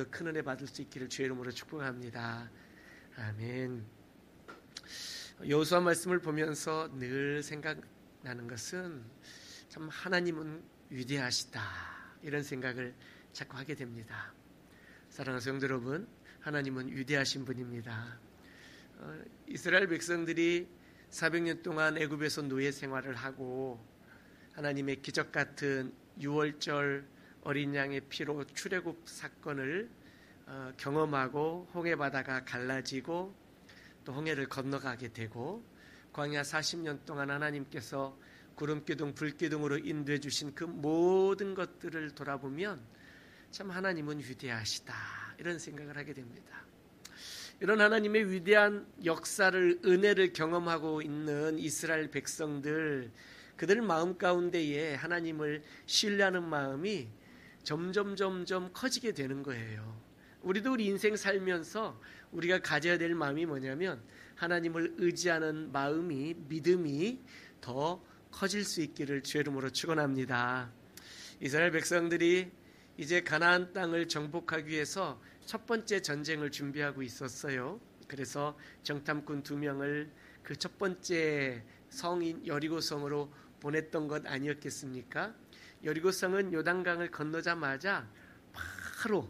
큰 은혜 받을 수 있기를 주의 이름으로 축복합니다. 아멘. 여호수아 말씀을 보면서 늘 생각나는 것은 참 하나님은 위대하시다, 이런 생각을 자꾸 하게 됩니다. 사랑하는 성도 여러분, 하나님은 위대하신 분입니다. 이스라엘 백성들이 400년 동안 애굽에서 노예 생활을 하고 하나님의 기적 같은 6월절 어린 양의 피로 출애굽 사건을 경험하고 홍해 바다가 갈라지고 또 홍해를 건너가게 되고 광야 40년 동안 하나님께서 구름 기둥 불 기둥으로 인도해 주신 그 모든 것들을 돌아보면 참 하나님은 위대하시다, 이런 생각을 하게 됩니다. 이런 하나님의 위대한 역사를, 은혜를 경험하고 있는 이스라엘 백성들, 그들 마음 가운데에 하나님을 신뢰하는 마음이 점점 커지게 되는 거예요. 우리도 우리 인생 살면서 우리가 가져야 될 마음이 뭐냐면 하나님을 의지하는 마음이, 믿음이 더 커질 수 있기를 주의 이름으로 축원합니다. 이스라엘 백성들이 이제 가나안 땅을 정복하기 위해서 첫 번째 전쟁을 준비하고 있었어요. 그래서 정탐꾼 2명을 그 첫 번째 성인 여리고성으로 보냈던 것 아니었겠습니까? 여리고성은 요단강을 건너자마자 바로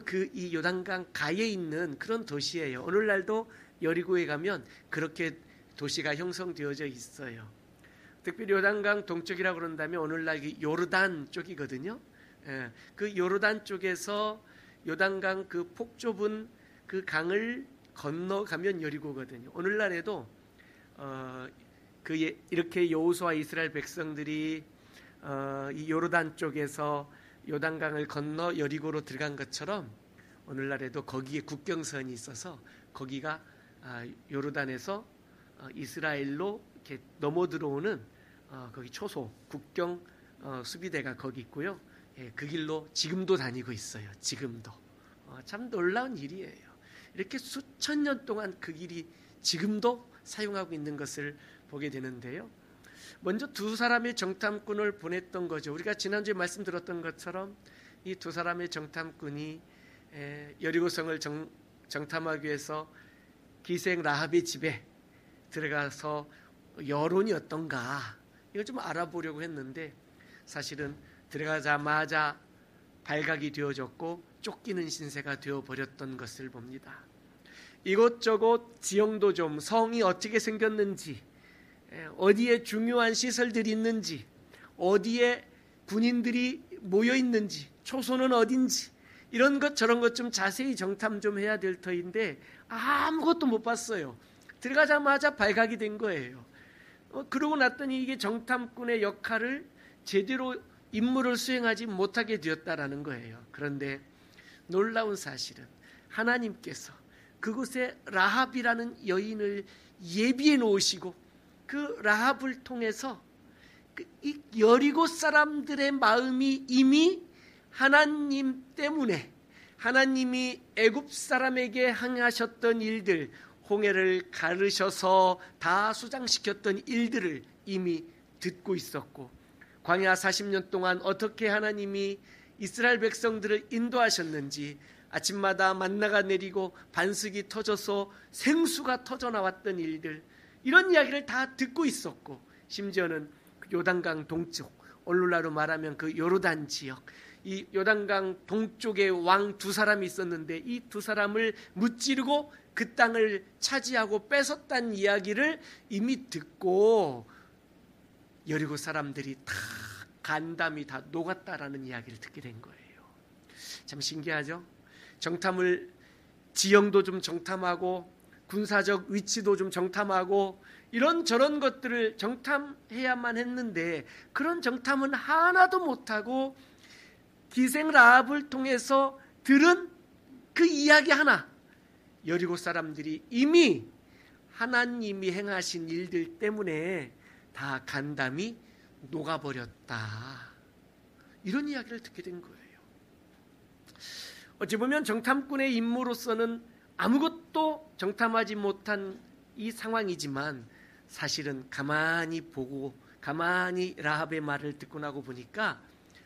그 이 요단강 가에 있는 그런 도시예요. 오늘날도 여리고에 가면 그렇게 도시가 형성되어져 있어요. 특별히 요단강 동쪽이라고 그런다면 오늘날 요르단 쪽이거든요. 그 요르단 쪽에서 요단강 그 폭 좁은 그 강을 건너가면 여리고거든요. 오늘날에도 이렇게 여호수아 이스라엘 백성들이 이 요르단 쪽에서 요단강을 건너 여리고로 들어간 것처럼 오늘날에도 거기에 국경선이 있어서 거기가 요르단에서 이스라엘로 이렇게 넘어 들어오는 거기 초소 국경 수비대가 거기 있고요. 그 길로 지금도 다니고 있어요. 지금도 참 놀라운 일이에요. 이렇게 수천 년 동안 그 길이 지금도 사용하고 있는 것을 보게 되는데요. 먼저 2사람의 정탐꾼을 보냈던 거죠. 우리가 지난주에 말씀드렸던 것처럼 이 2사람의 정탐꾼이 여리고성을 정탐하기 위해서 기생 라합의 집에 들어가서 여론이 어떤가 이걸 좀 알아보려고 했는데 사실은 들어가자마자 발각이 되어졌고 쫓기는 신세가 되어버렸던 것을 봅니다. 이곳저곳 지형도 좀, 성이 어떻게 생겼는지, 어디에 중요한 시설들이 있는지, 어디에 군인들이 모여 있는지, 초소는 어딘지, 이런 것 저런 것 좀 자세히 정탐 좀 해야 될 터인데 아무것도 못 봤어요. 들어가자마자 발각이 된 거예요. 그러고 났더니 이게 정탐꾼의 역할을 제대로 임무를 수행하지 못하게 되었다라는 거예요. 그런데 놀라운 사실은 하나님께서 그곳에 라합이라는 여인을 예비해 놓으시고 그 라합을 통해서 이 여리고 사람들의 마음이 이미 하나님 때문에, 하나님이 애굽 사람에게 행하셨던 일들, 홍해를 가르셔서 다 수장시켰던 일들을 이미 듣고 있었고, 광야 40년 동안 어떻게 하나님이 이스라엘 백성들을 인도하셨는지, 아침마다 만나가 내리고 반석이 터져서 생수가 터져 나왔던 일들, 이런 이야기를 다 듣고 있었고, 심지어는 요단강 동쪽, 오늘날로 말하면 그 요르단 지역, 이 요단강 동쪽에 왕 2사람이 있었는데 이 2사람을 무찌르고 그 땅을 차지하고 뺏었다는 이야기를 이미 듣고 여리고 사람들이 다 간담이 다 녹았다라는 이야기를 듣게 된 거예요. 참 신기하죠? 정탐을, 지형도 좀 정탐하고 군사적 위치도 좀 정탐하고 이런 저런 것들을 정탐해야만 했는데 그런 정탐은 하나도 못하고 기생 라합을 통해서 들은 그 이야기 하나, 여리고 사람들이 이미 하나님이 행하신 일들 때문에 다 간담이 녹아버렸다, 이런 이야기를 듣게 된 거예요. 어찌 보면 정탐꾼의 임무로서는 아무것도 정탐하지 못한 이 상황이지만 사실은 가만히 보고 가만히 라합의 말을 듣고 나고 보니까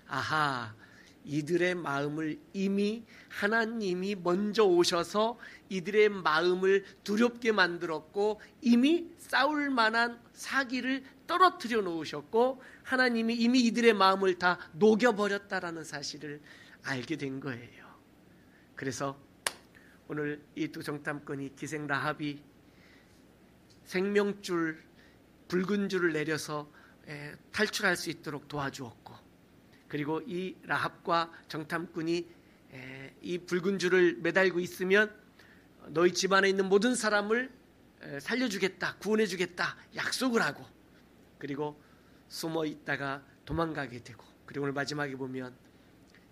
아하, 이들의 마음을 이미 하나님이 먼저 오셔서 이들의 마음을 두렵게 만들었고 이미 싸울 만한 사기를 떨어뜨려 놓으셨고 하나님이 이미 이들의 마음을 다 녹여버렸다라는 사실을 알게 된 거예요. 그래서 오늘 이 두 정탐꾼이 기생 라합이 생명줄, 붉은 줄을 내려서 탈출할 수 있도록 도와주었고, 그리고 이 라합과 정탐꾼이 이 붉은 줄을 매달고 있으면 너희 집안에 있는 모든 사람을 살려주겠다, 구원해주겠다 약속을 하고, 그리고 숨어 있다가 도망가게 되고, 그리고 오늘 마지막에 보면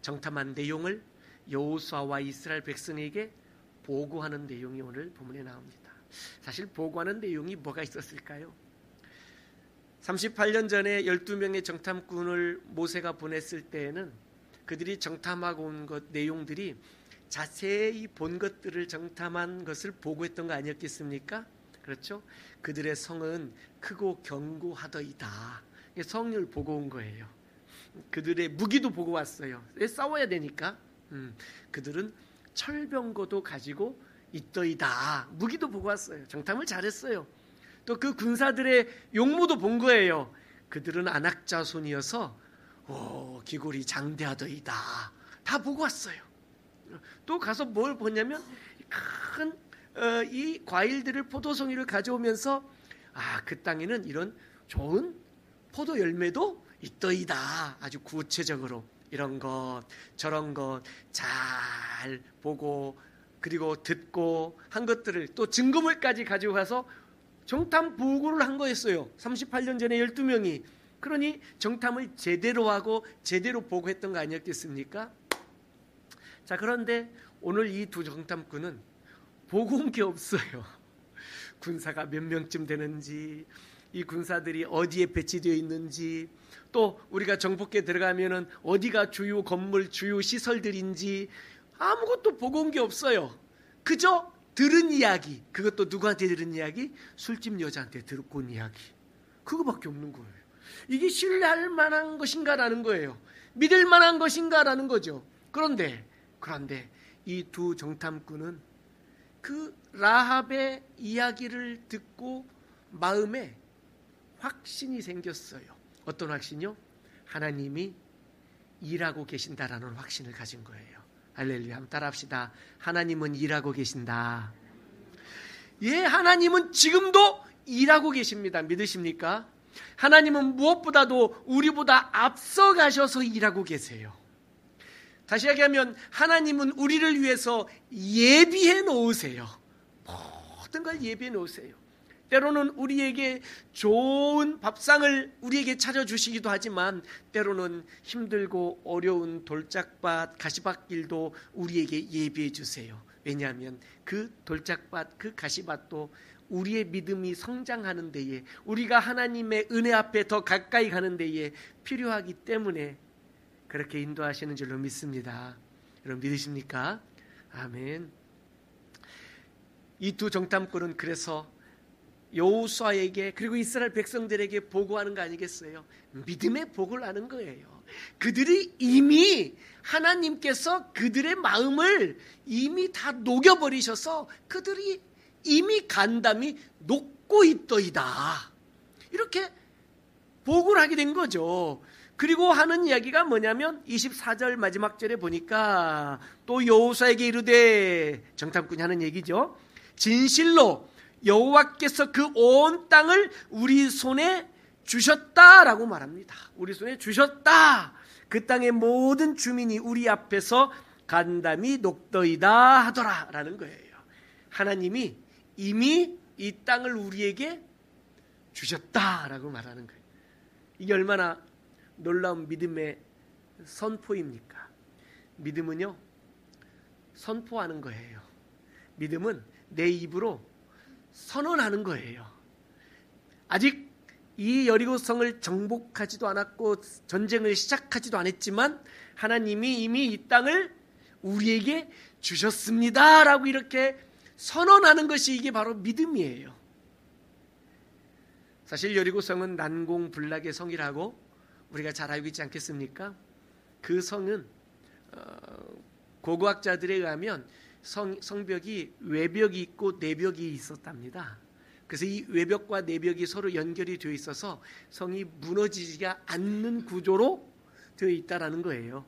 정탐한 내용을 여호수아와 이스라엘 백성에게 보고하는 내용이 오늘 본문에 나옵니다. 사실 보고하는 내용이 뭐가 있었을까요? 38년 전에 12명의 정탐꾼을 모세가 보냈을 때에는 그들이 정탐하고 온 것 내용들이 자세히 본 것들을 정탐한 것을 보고했던 거 아니었겠습니까? 그렇죠? 그들의 성은 크고 견고하더이다. 성을 보고 온 거예요. 그들의 무기도 보고 왔어요. 싸워야 되니까. 그들은 철병거도 가지고 있더이다. 무기도 보고 왔어요. 정탐을 잘했어요. 또 그 군사들의 용모도 본 거예요. 그들은 안악자손이어서 기골이 장대하더이다. 다 보고 왔어요. 또 가서 뭘 보냐면 큰 이 과일들을, 포도송이를 가져오면서 그 땅에는 이런 좋은 포도 열매도 있더이다. 아주 구체적으로 이런 것 저런 것 잘 보고 그리고 듣고 한 것들을 또 증거물까지 가지고 가서 정탐 보고를 한 거였어요. 38년 전에 12명이. 그러니 정탐을 제대로 하고 제대로 보고했던 거 아니었겠습니까? 자, 그런데 오늘 이 두 정탐꾼은 보고 온 게 없어요. 군사가 몇 명쯤 되는지, 이 군사들이 어디에 배치되어 있는지, 또 우리가 정복기에 들어가면은 어디가 주요 건물, 주요 시설들인지 아무것도 보고 온 게 없어요. 그저 들은 이야기, 그것도 누구한테 들은 이야기? 술집 여자한테 듣고 온 이야기. 그거밖에 없는 거예요. 이게 신뢰할 만한 것인가라는 거예요. 믿을 만한 것인가라는 거죠. 그런데 이 두 정탐꾼은 그 라합의 이야기를 듣고 마음에 확신이 생겼어요. 어떤 확신이요? 하나님이 일하고 계신다라는 확신을 가진 거예요. 할렐루야. 한번 따라합시다. 하나님은 일하고 계신다. 예, 하나님은 지금도 일하고 계십니다. 믿으십니까? 하나님은 무엇보다도 우리보다 앞서 가셔서 일하고 계세요. 다시 얘기하면 하나님은 우리를 위해서 예비해 놓으세요. 모든 걸 예비해 놓으세요. 때로는 우리에게 좋은 밥상을 우리에게 차려주시기도 하지만 때로는 힘들고 어려운 돌짝밭, 가시밭길도 우리에게 예비해 주세요. 왜냐하면 그 돌짝밭, 그 가시밭도 우리의 믿음이 성장하는 데에, 우리가 하나님의 은혜 앞에 더 가까이 가는 데에 필요하기 때문에 그렇게 인도하시는 줄로 믿습니다. 여러분 믿으십니까? 아멘. 이 두 정탐꾼은 그래서 여호수아에게 그리고 이스라엘 백성들에게 보고하는 거 아니겠어요? 믿음의 보고를 하는 거예요. 그들이 이미 하나님께서 그들의 마음을 이미 다 녹여버리셔서 그들이 이미 간담이 녹고 있더이다. 이렇게 보고를 하게 된 거죠. 그리고 하는 이야기가 뭐냐면 24절 마지막 절에 보니까 또 여호수아에게 이르되, 정탐꾼이 하는 얘기죠. 진실로 여호와께서 그 온 땅을 우리 손에 주셨다라고 말합니다. 우리 손에 주셨다. 그 땅의 모든 주민이 우리 앞에서 간담이 녹더이다 하더라 라는 거예요. 하나님이 이미 이 땅을 우리에게 주셨다라고 말하는 거예요. 이게 얼마나 놀라운 믿음의 선포입니까? 믿음은요, 선포하는 거예요. 믿음은 내 입으로 선언하는 거예요. 아직 이 여리고성을 정복하지도 않았고 전쟁을 시작하지도 않았지만 하나님이 이미 이 땅을 우리에게 주셨습니다 라고 이렇게 선언하는 것이 이게 바로 믿음이에요. 사실 여리고성은 난공불락의 성이라고 우리가 잘 알고 있지 않겠습니까? 그 성은 고고학자들에 의하면 성벽이 외벽이 있고 내벽이 있었답니다. 그래서 이 외벽과 내벽이 서로 연결이 되어 있어서 성이 무너지지가 않는 구조로 되어 있다라는 거예요.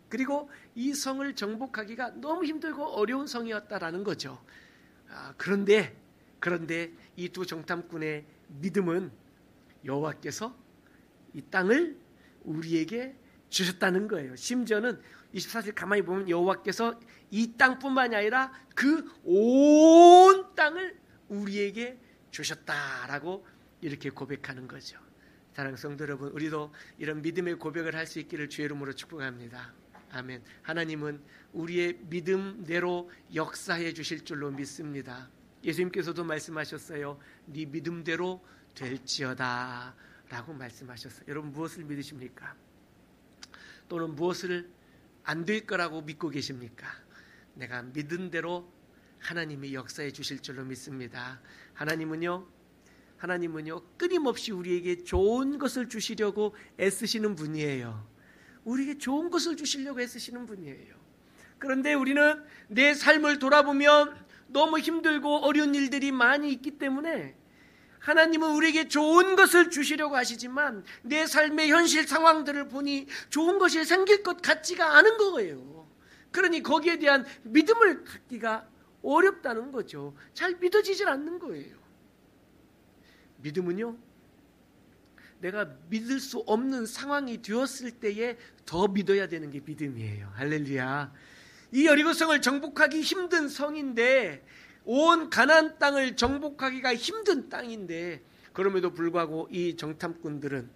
그리고 이 성을 정복하기가 너무 힘들고 어려운 성이었다라는 거죠. 그런데 이 두 정탐꾼의 믿음은 여호와께서 이 땅을 우리에게 주셨다는 거예요. 심지어는 24절 가만히 보면 여호와께서 이 땅뿐만이 아니라 그 온 땅을 우리에게 주셨다라고 이렇게 고백하는 거죠. 사랑하는 성도 여러분, 우리도 이런 믿음의 고백을 할 수 있기를 주의 이름으로 축복합니다. 아멘. 하나님은 우리의 믿음대로 역사해 주실 줄로 믿습니다. 예수님께서도 말씀하셨어요. 네 믿음대로 될지어다 라고 말씀하셨어요. 여러분 무엇을 믿으십니까? 또는 무엇을 안 될 거라고 믿고 계십니까? 내가 믿은 대로 하나님이 역사해 주실 줄로 믿습니다. 하나님은요 끊임없이 우리에게 좋은 것을 주시려고 애쓰시는 분이에요. 우리에게 좋은 것을 주시려고 애쓰시는 분이에요. 그런데 우리는 내 삶을 돌아보면 너무 힘들고 어려운 일들이 많이 있기 때문에 하나님은 우리에게 좋은 것을 주시려고 하시지만 내 삶의 현실 상황들을 보니 좋은 것이 생길 것 같지가 않은 거예요. 그러니 거기에 대한 믿음을 갖기가 어렵다는 거죠. 잘 믿어지질 않는 거예요. 믿음은요, 내가 믿을 수 없는 상황이 되었을 때에 더 믿어야 되는 게 믿음이에요. 할렐루야. 이 여리고성을 정복하기 힘든 성인데, 온 가나안 땅을 정복하기가 힘든 땅인데, 그럼에도 불구하고 이 정탐꾼들은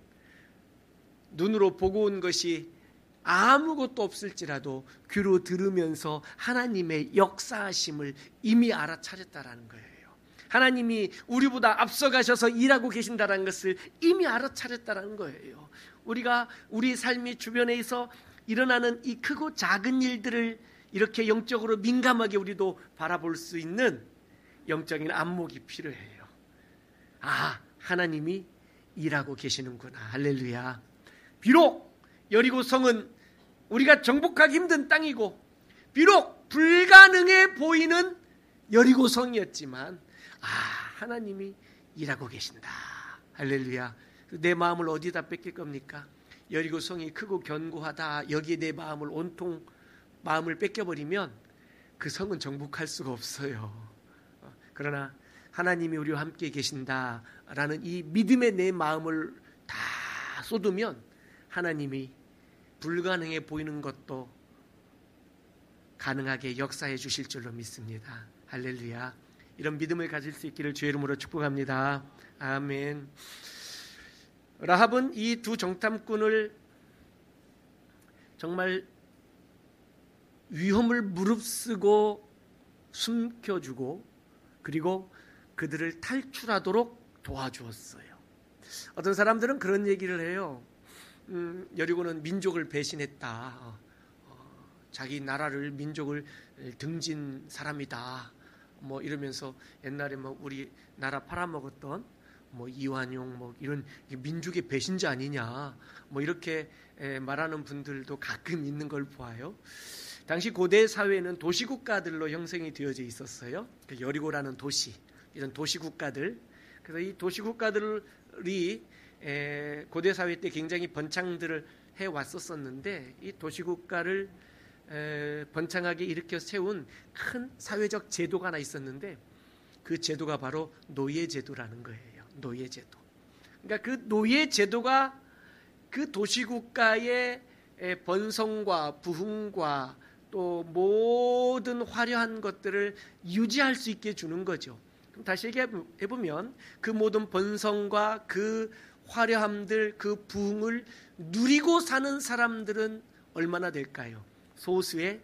눈으로 보고 온 것이 아무것도 없을지라도 귀로 들으면서 하나님의 역사하심을 이미 알아차렸다라는 거예요. 하나님이 우리보다 앞서가셔서 일하고 계신다는 것을 이미 알아차렸다는 거예요. 우리가 우리 삶의 주변에서 일어나는 이 크고 작은 일들을 이렇게 영적으로 민감하게 우리도 바라볼 수 있는 영적인 안목이 필요해요. 하나님이 일하고 계시는구나. 할렐루야. 비록 여리고성은 우리가 정복하기 힘든 땅이고 비록 불가능해 보이는 여리고성이었지만 하나님이 일하고 계신다. 할렐루야. 내 마음을 어디다 뺏길 겁니까? 여리고성이 크고 견고하다. 여기에 내 마음을 온통 마음을 뺏겨버리면 그 성은 정복할 수가 없어요. 그러나 하나님이 우리와 함께 계신다라는 이 믿음에 내 마음을 다 쏟으면 하나님이 불가능해 보이는 것도 가능하게 역사해 주실 줄로 믿습니다. 할렐루야. 이런 믿음을 가질 수 있기를 주의 이름으로 축복합니다. 아멘. 라합은 이 두 정탐꾼을 정말 위험을 무릅쓰고 숨겨주고 그리고 그들을 탈출하도록 도와주었어요. 어떤 사람들은 그런 얘기를 해요. 여리고는 민족을 배신했다. 자기 나라를 민족을 등진 사람이다. 뭐 이러면서 옛날에 뭐 우리 나라 팔아먹었던 뭐 이완용 뭐 이런 민족의 배신자 아니냐 뭐 이렇게 말하는 분들도 가끔 있는 걸 보아요. 당시 고대 사회는 도시국가들로 형성이 되어져 있었어요. 여리고라는 도시, 이런 도시국가들. 그래서 이 도시국가들이 고대 사회 때 굉장히 번창들을 해 왔었었는데 이 도시국가를 번창하게 일으켜 세운 큰 사회적 제도가 하나 있었는데 그 제도가 바로 노예제도라는 거예요. 노예제도. 그러니까 그 노예제도가 그 도시국가의 번성과 부흥과 또 모든 화려한 것들을 유지할 수 있게 주는 거죠. 그럼 다시 얘기해보면 그 모든 번성과 그 화려함들, 그 부흥을 누리고 사는 사람들은 얼마나 될까요? 소수의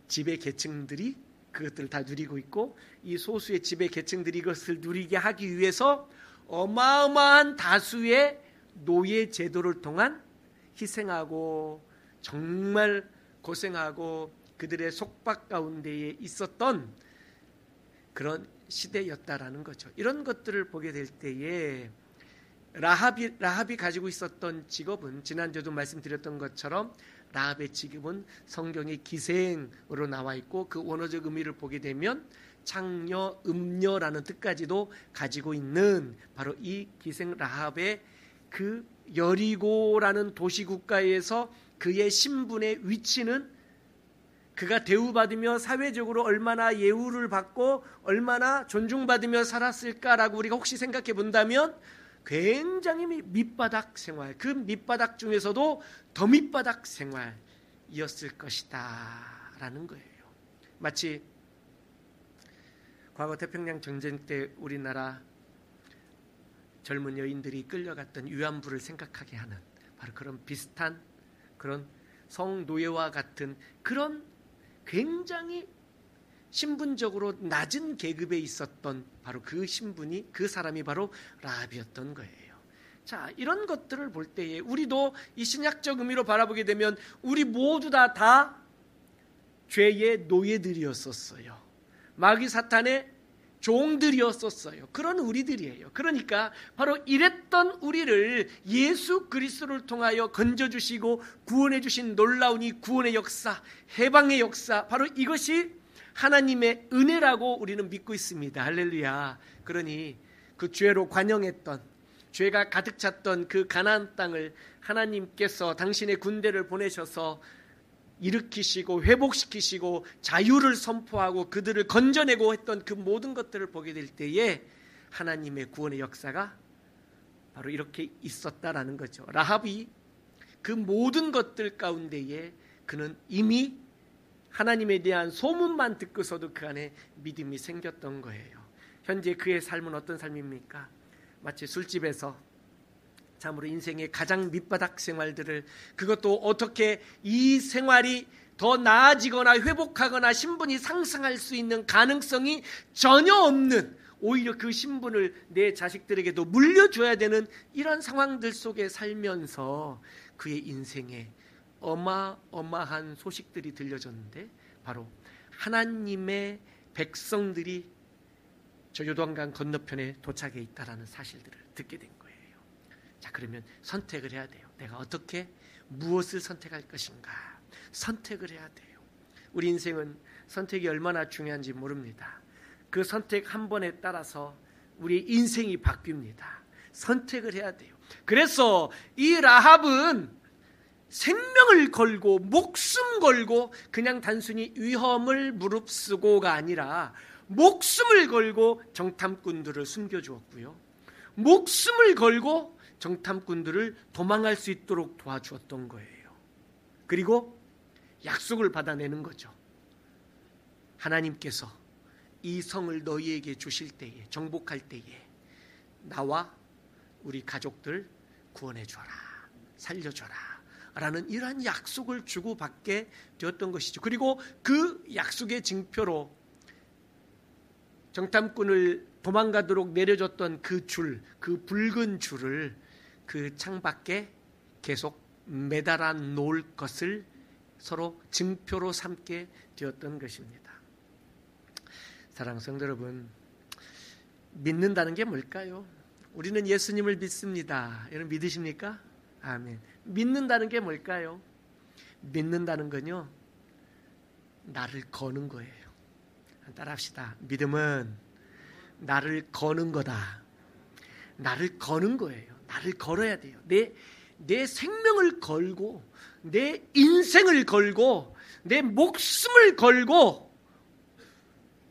지배 계층들이 그것들을 다 누리고 있고 이 소수의 지배 계층들이 이것을 누리게 하기 위해서 어마어마한 다수의 노예 제도를 통한 희생하고 정말 고생하고 그들의 속박 가운데에 있었던 그런 시대였다라는 거죠. 이런 것들을 보게 될 때에 라합이 가지고 있었던 직업은 지난주에도 말씀드렸던 것처럼 라합의 직업은 성경의 기생으로 나와 있고 그 원어적 의미를 보게 되면 창녀, 음녀라는 뜻까지도 가지고 있는 바로 이 기생 라합의 그 여리고라는 도시국가에서 그의 신분의 위치는 그가 대우받으며 사회적으로 얼마나 예우를 받고 얼마나 존중받으며 살았을까라고 우리가 혹시 생각해 본다면 굉장히 밑바닥 생활, 그 밑바닥 중에서도 더 밑바닥 생활이었을 것이다 라는 거예요. 마치 과거 태평양 전쟁 때 우리나라 젊은 여인들이 끌려갔던 위안부를 생각하게 하는 바로 그런 비슷한 그런 성노예와 같은 그런 굉장히 신분적으로 낮은 계급에 있었던 바로 그 신분이 그 사람이 바로 라합이었던 거예요. 자, 이런 것들을 볼 때에 우리도 이 신약적 의미로 바라보게 되면 우리 모두 다 죄의 노예들이었었어요. 마귀 사탄의 종들이었었어요. 그런 우리들이에요. 그러니까 바로 이랬던 우리를 예수 그리스도를 통하여 건져주시고 구원해 주신 놀라운 이 구원의 역사, 해방의 역사, 바로 이것이 하나님의 은혜라고 우리는 믿고 있습니다. 할렐루야. 그러니 그 죄로 관영했던, 죄가 가득 찼던 그 가나안 땅을 하나님께서 당신의 군대를 보내셔서 일으키시고 회복시키시고 자유를 선포하고 그들을 건져내고 했던 그 모든 것들을 보게 될 때에 하나님의 구원의 역사가 바로 이렇게 있었다라는 거죠. 라합이 그 모든 것들 가운데에 그는 이미 하나님에 대한 소문만 듣고서도 그 안에 믿음이 생겼던 거예요. 현재 그의 삶은 어떤 삶입니까? 마치 술집에서 참으로 인생의 가장 밑바닥 생활들을, 그것도 어떻게 이 생활이 더 나아지거나 회복하거나 신분이 상승할 수 있는 가능성이 전혀 없는, 오히려 그 신분을 내 자식들에게도 물려줘야 되는 이런 상황들 속에 살면서 그의 인생에 어마어마한 소식들이 들려졌는데 바로 하나님의 백성들이 저 요단강 건너편에 도착해 있다라는 사실들을 듣게 된 거예요. 자, 그러면 선택을 해야 돼요. 내가 어떻게 무엇을 선택할 것인가? 선택을 해야 돼요. 우리 인생은 선택이 얼마나 중요한지 모릅니다. 그 선택 한 번에 따라서 우리 인생이 바뀝니다. 선택을 해야 돼요. 그래서 이 라합은 생명을 걸고 목숨 걸고 그냥 단순히 위험을 무릅쓰고가 아니라 목숨을 걸고 정탐꾼들을 숨겨주었고요. 목숨을 걸고 정탐꾼들을 도망할 수 있도록 도와주었던 거예요. 그리고 약속을 받아내는 거죠. 하나님께서 이 성을 너희에게 주실 때에, 정복할 때에 나와 우리 가족들 구원해 줘라, 살려줘라 라는 이러한 약속을 주고받게 되었던 것이죠. 그리고 그 약속의 징표로 정탐꾼을 도망가도록 내려줬던 그 줄, 그 붉은 줄을 그 창밖에 계속 매달아 놓을 것을 서로 증표로 삼게 되었던 것입니다. 사랑하는 성도 여러분, 믿는다는 게 뭘까요? 우리는 예수님을 믿습니다. 여러분 믿으십니까? 아멘. 믿는다는 게 뭘까요? 믿는다는 건요, 나를 거는 거예요. 따라합시다. 믿음은 나를 거는 거다. 나를 거는 거예요. 나를 걸어야 돼요. 내 생명을 걸고 내 인생을 걸고 내 목숨을 걸고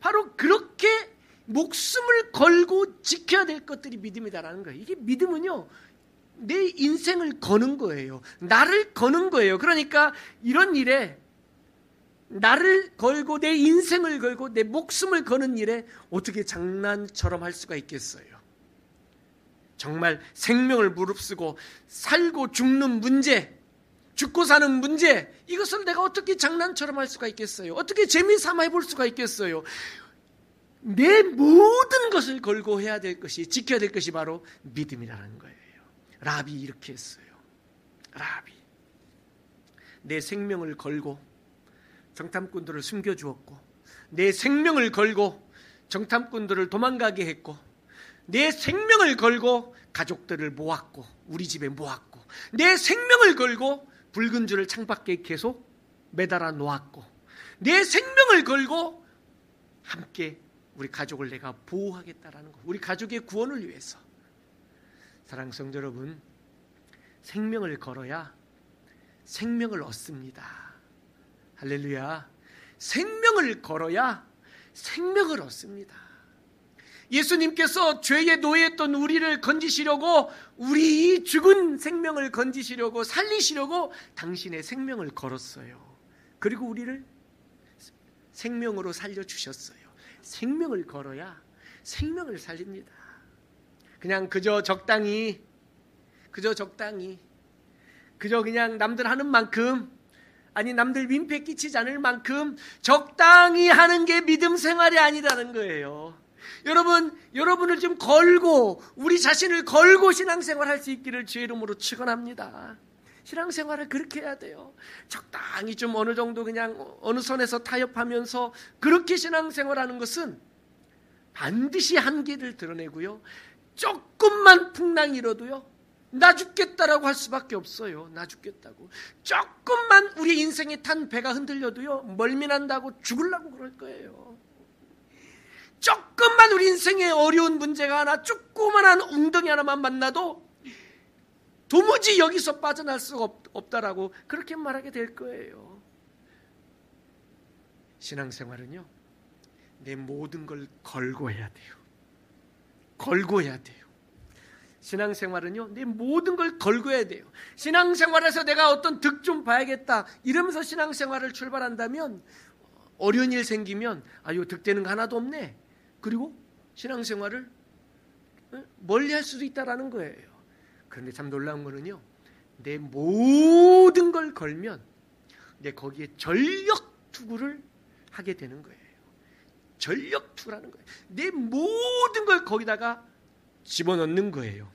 바로 그렇게 목숨을 걸고 지켜야 될 것들이 믿음이다라는 거예요. 이게 믿음은요, 내 인생을 거는 거예요. 나를 거는 거예요. 그러니까 이런 일에 나를 걸고 내 인생을 걸고 내 목숨을 거는 일에 어떻게 장난처럼 할 수가 있겠어요? 정말 생명을 무릅쓰고 살고 죽는 문제, 죽고 사는 문제, 이것을 내가 어떻게 장난처럼 할 수가 있겠어요? 어떻게 재미삼아 해볼 수가 있겠어요? 내 모든 것을 걸고 해야 될 것이, 지켜야 될 것이 바로 믿음이라는 거예요. 라합이 이렇게 했어요. 라합이 내 생명을 걸고 정탐꾼들을 숨겨주었고, 내 생명을 걸고 정탐꾼들을 도망가게 했고, 내 생명을 걸고 가족들을 모았고, 우리 집에 모았고, 내 생명을 걸고 붉은 줄을 창밖에 계속 매달아 놓았고 내 생명을 걸고 함께 우리 가족을 내가 보호하겠다라는 것. 우리 가족의 구원을 위해서. 사랑하는 성도 여러분, 생명을 걸어야 생명을 얻습니다. 할렐루야. 생명을 걸어야 생명을 얻습니다. 예수님께서 죄의 노예였던 우리를 건지시려고, 우리 죽은 생명을 건지시려고, 살리시려고 당신의 생명을 걸었어요. 그리고 우리를 생명으로 살려주셨어요. 생명을 걸어야 생명을 살립니다. 그냥 그저 적당히 그저 그냥 남들 하는 만큼, 아니 남들 민폐 끼치지 않을 만큼 적당히 하는 게 믿음 생활이 아니라는 거예요. 여러분을 좀 걸고, 우리 자신을 걸고 신앙생활 할 수 있기를 주의 이름으로 축원합니다. 신앙생활을 그렇게 해야 돼요. 적당히 좀 어느 정도 그냥 어느 선에서 타협하면서 그렇게 신앙생활하는 것은 반드시 한계를 드러내고요. 조금만 풍랑이 일어도요, 나 죽겠다라고 할 수밖에 없어요. 나 죽겠다고. 조금만 우리 인생에 탄 배가 흔들려도요, 멀미난다고 죽으려고 그럴 거예요. 조금만 우리 인생에 어려운 문제가 하나, 조그만한 웅덩이 하나만 만나도 도무지 여기서 빠져날 수가 없다라고 그렇게 말하게 될 거예요. 신앙생활은요, 내 모든 걸 걸고 해야 돼요. 걸고 해야 돼요. 신앙생활은요, 내 모든 걸 걸고 해야 돼요. 신앙생활에서 내가 어떤 득 좀 봐야겠다 이러면서 신앙생활을 출발한다면, 어려운 일 생기면 이거 득되는 거 하나도 없네, 그리고 신앙생활을 멀리 할 수도 있다라는 거예요. 그런데 참 놀라운 거는요, 내 모든 걸 걸면 내 거기에 전력 투구를 하게 되는 거예요. 전력 투구라는 거예요. 내 모든 걸 거기다가 집어넣는 거예요.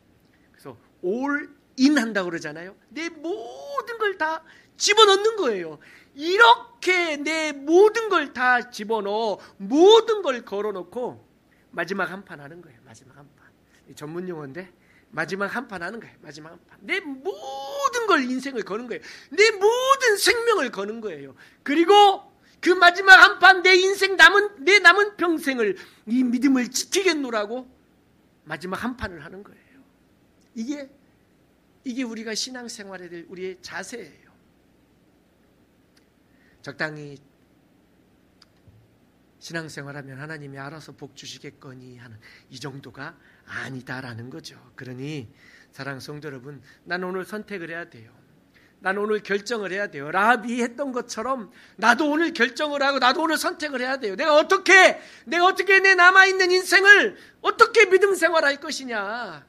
그래서 올 인 한다고 그러잖아요. 내 모든 걸 다 집어넣는 거예요. 이렇게 내 모든 걸 다 집어넣어, 모든 걸 걸어놓고 마지막 한 판 하는 거예요. 마지막 한 판. 전문 용어인데 마지막 한 판 하는 거예요. 마지막 한 판. 내 모든 걸, 인생을 거는 거예요. 내 모든 생명을 거는 거예요. 그리고 그 마지막 한 판, 내 인생 내 남은 평생을 이 믿음을 지키겠노라고 마지막 한 판을 하는 거예요. 이게 우리가 신앙생활에 될 우리의 자세예요. 적당히 신앙생활하면 하나님이 알아서 복 주시겠거니 하는 이 정도가 아니다라는 거죠. 그러니 사랑하는 성도 여러분, 나는 오늘 선택을 해야 돼요. 나는 오늘 결정을 해야 돼요. 라합이 했던 것처럼 나도 오늘 결정을 하고 나도 오늘 선택을 해야 돼요. 내가 어떻게 내 남아있는 인생을 어떻게 믿음 생활할 것이냐,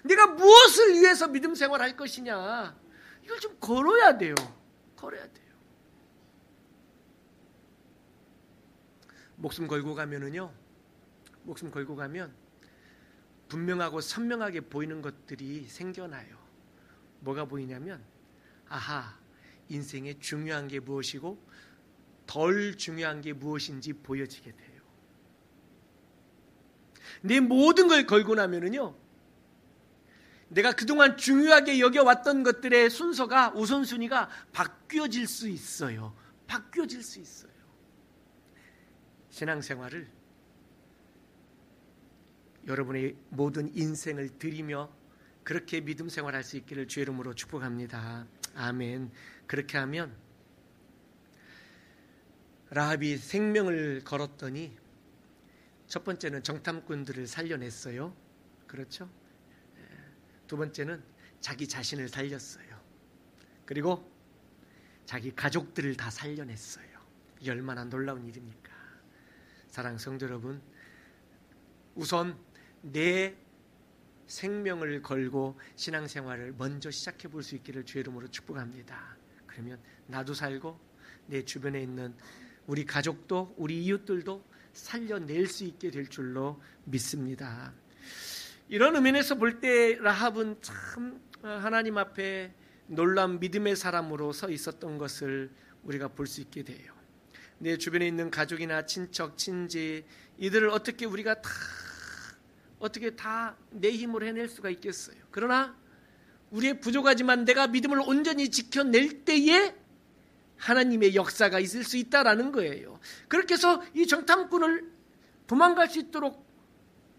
내가 무엇을 위해서 믿음 생활할 것이냐, 이걸 좀 걸어야 돼요. 걸어야 돼요. 목숨 걸고 가면 분명하고 선명하게 보이는 것들이 생겨나요. 뭐가 보이냐면, 인생에 중요한 게 무엇이고 덜 중요한 게 무엇인지 보여지게 돼요. 내 모든 걸 걸고 나면은요, 내가 그동안 중요하게 여겨왔던 것들의 순서가, 우선순위가 바뀌어질 수 있어요. 바뀌어질 수 있어요. 신앙생활을 여러분의 모든 인생을 드리며 그렇게 믿음 생활할 수 있기를 주의 이름으로 축복합니다. 아멘. 그렇게 하면 라합이 생명을 걸었더니 첫 번째는 정탐꾼들을 살려냈어요. 그렇죠? 두 번째는 자기 자신을 살렸어요. 그리고 자기 가족들을 다 살려냈어요. 이게 얼마나 놀라운 일입니까? 사랑하는 성도 여러분, 우선 내 생명을 걸고 신앙생활을 먼저 시작해 볼 수 있기를 주의 이름으로 축복합니다. 그러면 나도 살고 내 주변에 있는 우리 가족도, 우리 이웃들도 살려낼 수 있게 될 줄로 믿습니다. 이런 의미에서 볼 때 라합은 참 하나님 앞에 놀라운 믿음의 사람으로 서 있었던 것을 우리가 볼 수 있게 돼요. 내 주변에 있는 가족이나 친척, 친지, 이들을 어떻게 우리가 다 내 힘으로 해낼 수가 있겠어요. 그러나 우리의 부족하지만 내가 믿음을 온전히 지켜낼 때에 하나님의 역사가 있을 수 있다라는 거예요. 그렇게 해서 이 정탐꾼을 도망갈 수 있도록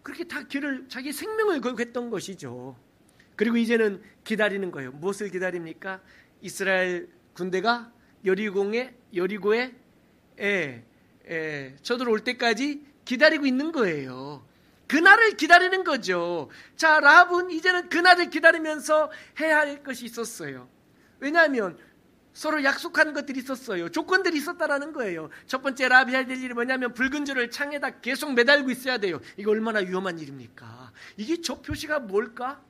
그렇게 다 길을, 자기 생명을 걸고 했던 것이죠. 그리고 이제는 기다리는 거예요. 무엇을 기다립니까? 이스라엘 군대가 여리고에 쳐들어올 때까지 기다리고 있는 거예요. 그날을 기다리는 거죠. 자, 라합은 이제는 그날을 기다리면서 해야 할 것이 있었어요. 왜냐하면 서로 약속한 것들이 있었어요. 조건들이 있었다라는 거예요. 첫 번째, 라합이 해야 될 일이 뭐냐면 붉은 줄을 창에다 계속 매달고 있어야 돼요. 이거 얼마나 위험한 일입니까? 이게 저 표시가 뭘까?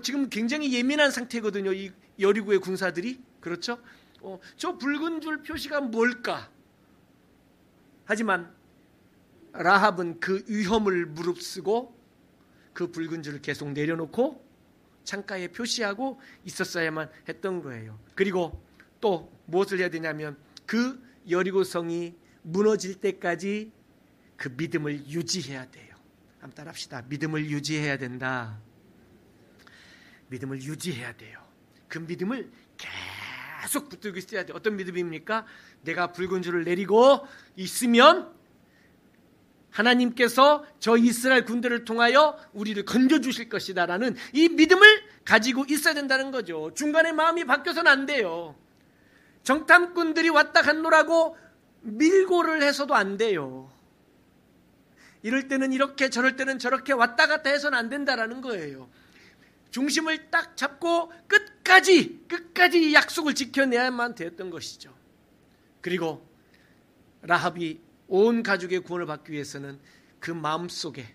지금 굉장히 예민한 상태거든요. 이 여리고의 군사들이. 그렇죠? 저 붉은 줄 표시가 뭘까? 하지만 라합은 그 위험을 무릅쓰고 그 붉은 줄을 계속 내려놓고 창가에 표시하고 있었어야만 했던 거예요. 그리고 또 무엇을 해야 되냐면 그 여리고성이 무너질 때까지 그 믿음을 유지해야 돼요. 한번 따라합시다. 믿음을 유지해야 된다. 믿음을 유지해야 돼요. 그 믿음을 계속 붙들고 있어야 돼요. 어떤 믿음입니까? 내가 붉은 줄을 내리고 있으면 하나님께서 저 이스라엘 군대를 통하여 우리를 건져주실 것이다 라는 이 믿음을 가지고 있어야 된다는 거죠. 중간에 마음이 바뀌어서는 안 돼요. 정탐꾼들이 왔다 갔노라고 밀고를 해서도 안 돼요. 이럴 때는 이렇게 저럴 때는 저렇게 왔다 갔다 해서는 안 된다라는 거예요. 중심을 딱 잡고 끝까지 약속을 지켜내야만 되었던 것이죠. 그리고 라합이 온 가족의 구원을 받기 위해서는 그 마음속에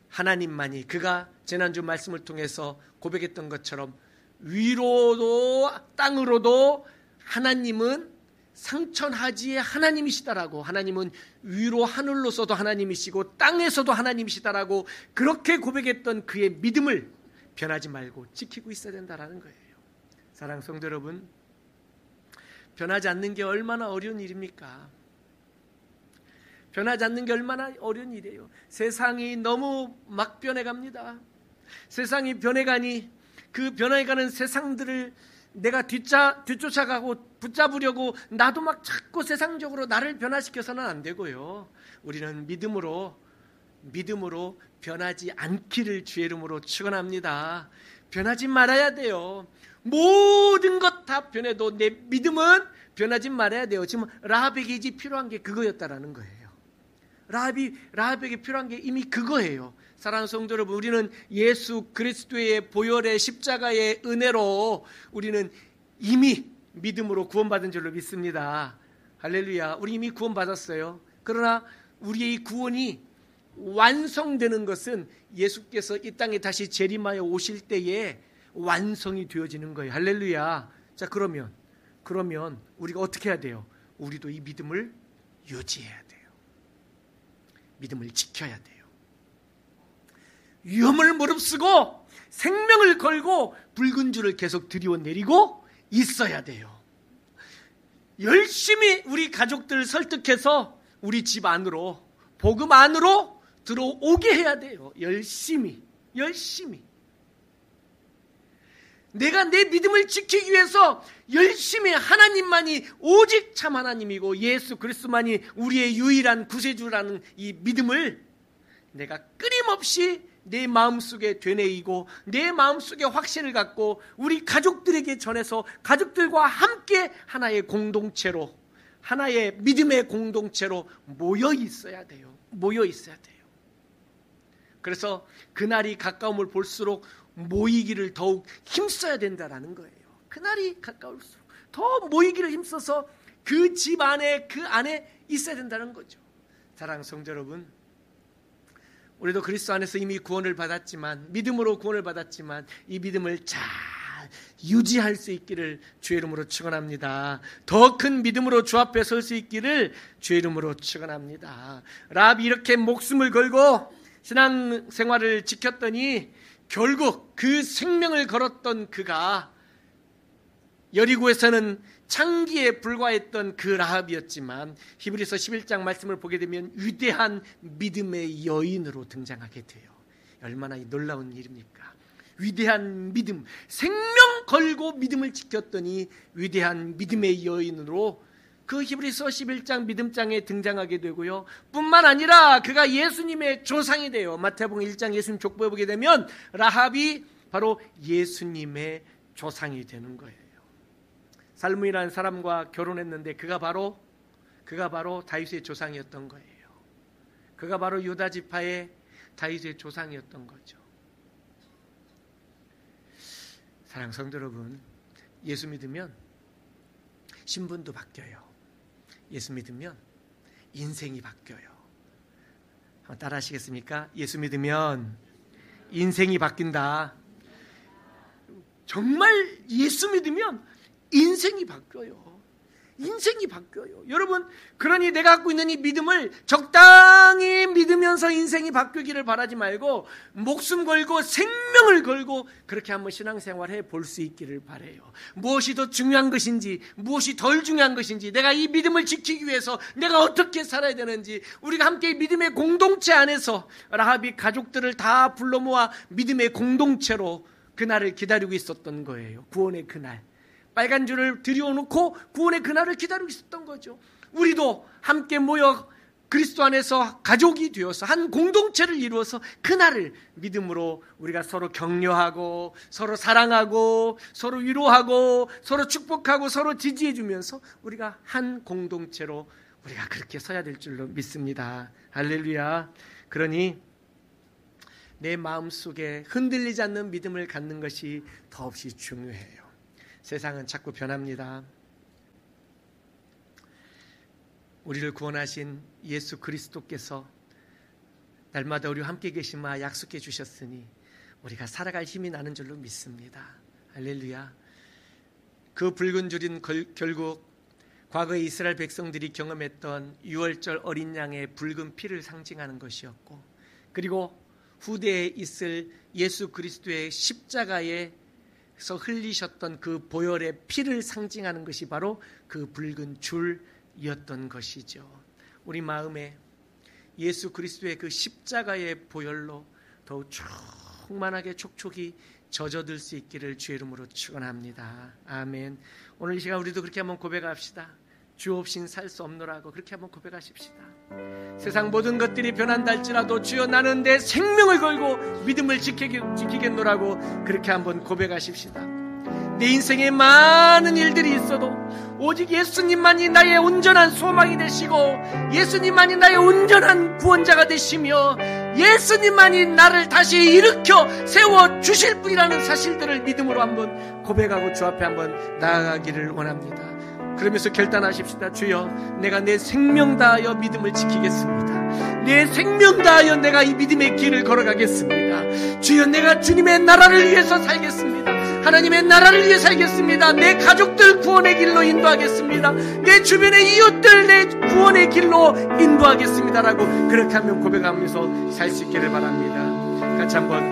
하나님만이, 그가 지난주 말씀을 통해서 고백했던 것처럼 위로도 땅으로도 하나님은 상천하지의 하나님이시다라고, 하나님은 위로 하늘로서도 하나님이시고 땅에서도 하나님이시다라고 그렇게 고백했던 그의 믿음을 변하지 말고 지키고 있어야 된다라는 거예요. 사랑하는 성도 여러분, 변하지 않는 게 얼마나 어려운 일입니까? 변하지 않는 게 얼마나 어려운 일이에요. 세상이 너무 막 변해갑니다. 세상이 변해가니 그 변해가는 세상들을 내가 뒤쫓아가고 붙잡으려고 나도 막 자꾸 세상적으로 나를 변화시켜서는 안 되고요. 우리는 믿음으로 변하지 않기를 주의 이름으로 축원합니다. 변하지 말아야 돼요. 모든 것 다 변해도 내 믿음은 변하지 말아야 돼요. 지금 라합에게 이제 필요한 게 그거였다라는 거예요. 라합에게 필요한 게 이미 그거예요. 사랑하는 성도 여러분, 우리는 예수 그리스도의 보혈의 십자가의 은혜로 우리는 이미 믿음으로 구원받은 줄로 믿습니다. 할렐루야. 우리 이미 구원받았어요. 그러나 우리의 이 구원이 완성되는 것은 예수께서 이 땅에 다시 재림하여 오실 때에 완성이 되어지는 거예요. 할렐루야. 자, 그러면 우리가 어떻게 해야 돼요? 우리도 이 믿음을 유지해야 돼요. 믿음을 지켜야 돼요. 위험을 무릅쓰고 생명을 걸고 붉은 줄을 계속 들이워내리고 있어야 돼요. 열심히 우리 가족들을 설득해서 우리 집 안으로, 복음 안으로 들어오게 해야 돼요. 열심히. 내가 내 믿음을 지키기 위해서 열심히, 하나님만이 오직 참 하나님이고 예수 그리스도만이 우리의 유일한 구세주라는 이 믿음을 내가 끊임없이 내 마음속에 되뇌이고 내 마음속에 확신을 갖고 우리 가족들에게 전해서 가족들과 함께 하나의 공동체로, 하나의 믿음의 공동체로 모여 있어야 돼요. 그래서 그날이 가까움을 볼수록 모이기를 더욱 힘써야 된다라는 거예요. 그날이 가까울수록 더 모이기를 힘써서 그 집 안에, 그 안에 있어야 된다는 거죠. 사랑하는 성도 여러분, 우리도 그리스도 안에서 이미 구원을 받았지만, 믿음으로 구원을 받았지만 이 믿음을 잘 유지할 수 있기를 주의 이름으로 축원합니다. 더 큰 믿음으로 주 앞에 설 수 있기를 주의 이름으로 축원합니다. 라합이 이렇게 목숨을 걸고 신앙생활을 지켰더니 결국 그 생명을 걸었던 그가 여리고에서는 창기에 불과했던 그 라합이었지만 히브리서 11장 말씀을 보게 되면 위대한 믿음의 여인으로 등장하게 돼요. 얼마나 놀라운 일입니까? 위대한 믿음, 생명 걸고 믿음을 지켰더니 위대한 믿음의 여인으로 그 히브리서 11장 믿음장에 등장하게 되고요. 뿐만 아니라 그가 예수님의 조상이 돼요. 마태복음 1장 예수님 족보에 보게 되면 라합이 바로 예수님의 조상이 되는 거예요. 살므이라는 사람과 결혼했는데 그가 바로 다윗의 조상이었던 거예요. 그가 바로 유다 지파의 다윗의 조상이었던 거죠. 사랑하는 성도 여러분, 예수 믿으면 신분도 바뀌어요. 예수 믿으면 인생이 바뀌어요. 한번 따라 하시겠습니까? 예수 믿으면 인생이 바뀐다. 정말 예수 믿으면 인생이 바뀌어요. 인생이 바뀌어요. 여러분, 그러니 내가 갖고 있는 이 믿음을 적당히 믿으면서 인생이 바뀌기를 바라지 말고 목숨 걸고 생명을 걸고 그렇게 한번 신앙생활 해볼 수 있기를 바라요. 무엇이 더 중요한 것인지, 무엇이 덜 중요한 것인지, 내가 이 믿음을 지키기 위해서 내가 어떻게 살아야 되는지, 우리가 함께 믿음의 공동체 안에서 라합이 가족들을 다 불러 모아 믿음의 공동체로 그날을 기다리고 있었던 거예요. 구원의 그날. 빨간 줄을 들여놓고 구원의 그날을 기다리고 있었던 거죠. 우리도 함께 모여 그리스도 안에서 가족이 되어서 한 공동체를 이루어서 그날을 믿음으로 우리가 서로 격려하고 서로 사랑하고 서로 위로하고 서로 축복하고 서로 지지해 주면서 우리가 한 공동체로 우리가 그렇게 서야 될 줄로 믿습니다. 할렐루야. 그러니 내 마음속에 흔들리지 않는 믿음을 갖는 것이 더없이 중요해요. 세상은 자꾸 변합니다. 우리를 구원하신 예수 그리스도께서 날마다 우리와 함께 계시마 약속해 주셨으니 우리가 살아갈 힘이 나는 줄로 믿습니다. 할렐루야. 그 붉은 줄인 결국 과거에 이스라엘 백성들이 경험했던 유월절 어린 양의 붉은 피를 상징하는 것이었고, 그리고 후대에 있을 예수 그리스도의 십자가에 서 흘리셨던 그 보혈의 피를 상징하는 것이 바로 그 붉은 줄이었던 것이죠. 우리 마음에 예수 그리스도의 그 십자가의 보혈로 더욱 충만하게 촉촉이 젖어들 수 있기를 주의 이름으로 축원합니다. 아멘. 오늘 이 시간 우리도 그렇게 한번 고백합시다. 주 없인 살 수 없노라고 그렇게 한번 고백하십시다. 세상 모든 것들이 변한다 할지라도 주여 나는 내 생명을 걸고 믿음을 지키겠노라고 그렇게 한번 고백하십시다. 내 인생에 많은 일들이 있어도 오직 예수님만이 나의 온전한 소망이 되시고 예수님만이 나의 온전한 구원자가 되시며 예수님만이 나를 다시 일으켜 세워 주실 분이라는 사실들을 믿음으로 한번 고백하고 주 앞에 한번 나아가기를 원합니다. 그러면서 결단하십시다. 주여, 내가 내 생명 다하여 믿음을 지키겠습니다. 내 생명 다하여 내가 이 믿음의 길을 걸어가겠습니다. 주여, 내가 주님의 나라를 위해서 살겠습니다. 하나님의 나라를 위해 살겠습니다. 내 가족들 구원의 길로 인도하겠습니다. 내 주변의 이웃들 내 구원의 길로 인도하겠습니다라고 그렇게 하면 고백하면서 살 수 있기를 바랍니다. 같이 한번